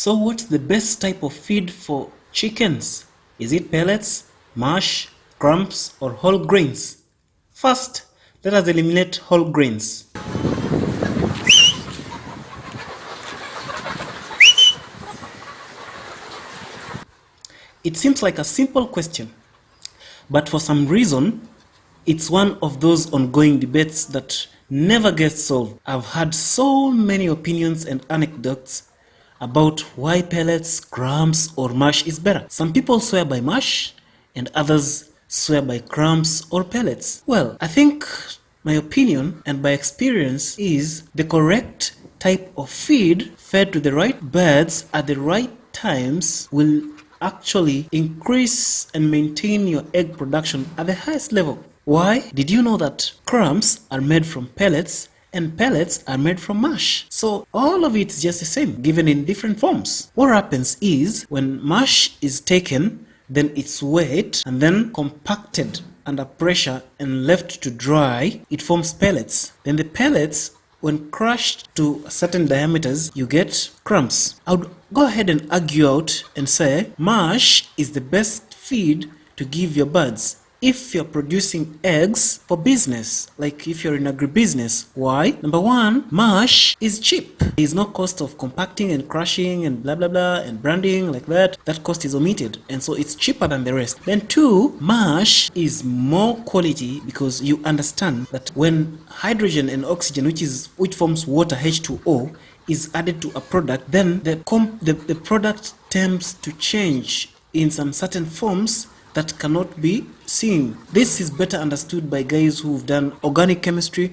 So what's the best type of feed for chickens? Is it pellets, mash, crumbs, or whole grains? First, let us eliminate whole grains. It seems like a simple question, but for some reason, it's one of those ongoing debates that never gets solved. I've had so many opinions and anecdotes about why pellets, crumbs, or mash is better. Some people swear by mash, and others swear by crumbs or pellets. Well, I think my opinion and by experience is the correct type of feed fed to the right birds at the right times will actually increase and maintain your egg production at the highest level. Why? Did you know that crumbs are made from pellets and pellets are made from mash? So all of it is just the same, given in different forms. What happens is when mash is taken, then it's weighed and then compacted under pressure and left to dry, it forms pellets. Then the pellets, when crushed to certain diameters, you get crumbs. I would go ahead and argue out and say mash is the best feed to give your birds if you're producing eggs for business, like if you're in agribusiness. Why? Number one, mash is cheap. There's no cost of compacting and crushing and blah blah blah and branding like that. That cost is omitted, and so it's cheaper than the rest. Then two, mash is more quality because you understand that when hydrogen and oxygen, which forms water, H2O, is added to a product, then the product tends to change in some certain forms that cannot be seen. This is better understood by guys who've done organic chemistry,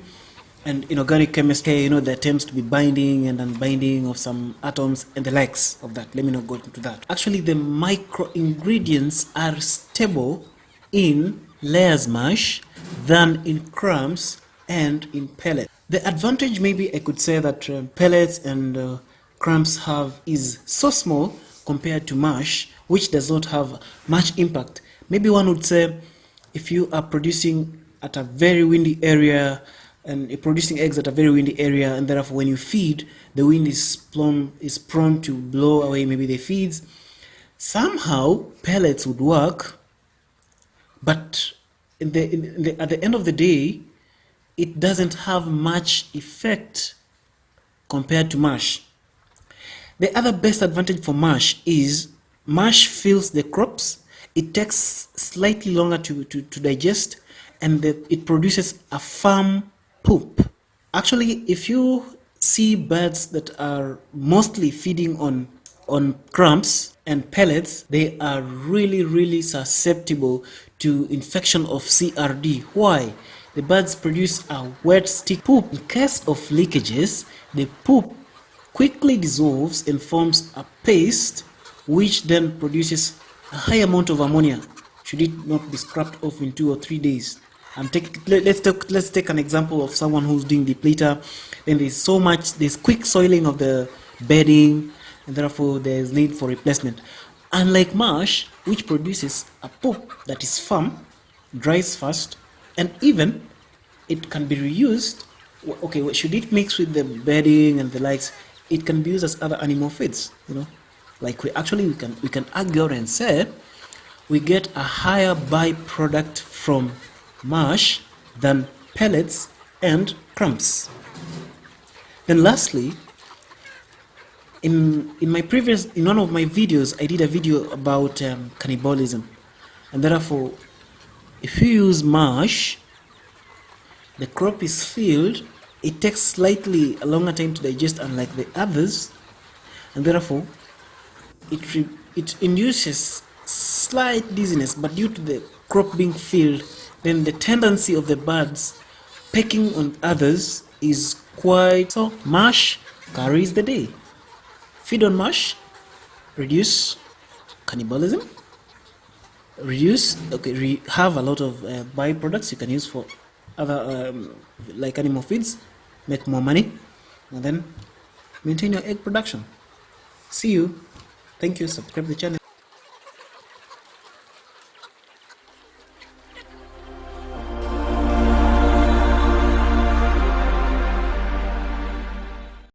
and in organic chemistry, there tends to be binding and unbinding of some atoms and the likes of that. Let me not go into that. Actually, the micro ingredients are stable in layers mash than in crumbs and in pellets. The advantage, maybe I could say, that pellets and crumbs have is so small compared to mash, which does not have much impact. Maybe one would say if you are producing at a very windy area and you're producing eggs at a very windy area, and therefore when you feed, the wind is prone to blow away maybe the feeds, somehow pellets would work, but at the end of the day, it doesn't have much effect compared to mash. The other best advantage for mash is mash fills the crops. It takes slightly longer to digest, and it produces a firm poop. Actually, if you see birds that are mostly feeding on crumbs and pellets, they are really susceptible to infection of CRD. Why? The birds produce a wet stick poop. In case of leakages, the poop quickly dissolves and forms a paste, which then produces a high amount of ammonia should it not be scrapped off in 2 or 3 days. Let's take an example of someone who's doing depleter. Then there's quick soiling of the bedding, and therefore there's need for replacement. Unlike mash, which produces a poop that is firm, dries fast, and even it can be reused. Okay, should it mix with the bedding and the likes, it can be used as other animal feeds. Like we can argue and say we get a higher byproduct from mash than pellets and crumbs. Then lastly, in one of my videos, I did a video about cannibalism, and therefore if you use mash, the crop is filled, it takes slightly a longer time to digest unlike the others, and therefore it induces slight dizziness, but due to the crop being filled, then the tendency of the birds pecking on others is quite so. Mash carries the day. Feed on mash, reduce cannibalism, have a lot of byproducts you can use for other like animal feeds, make more money, and then maintain your egg production. See you. Thank you. Subscribe to the channel.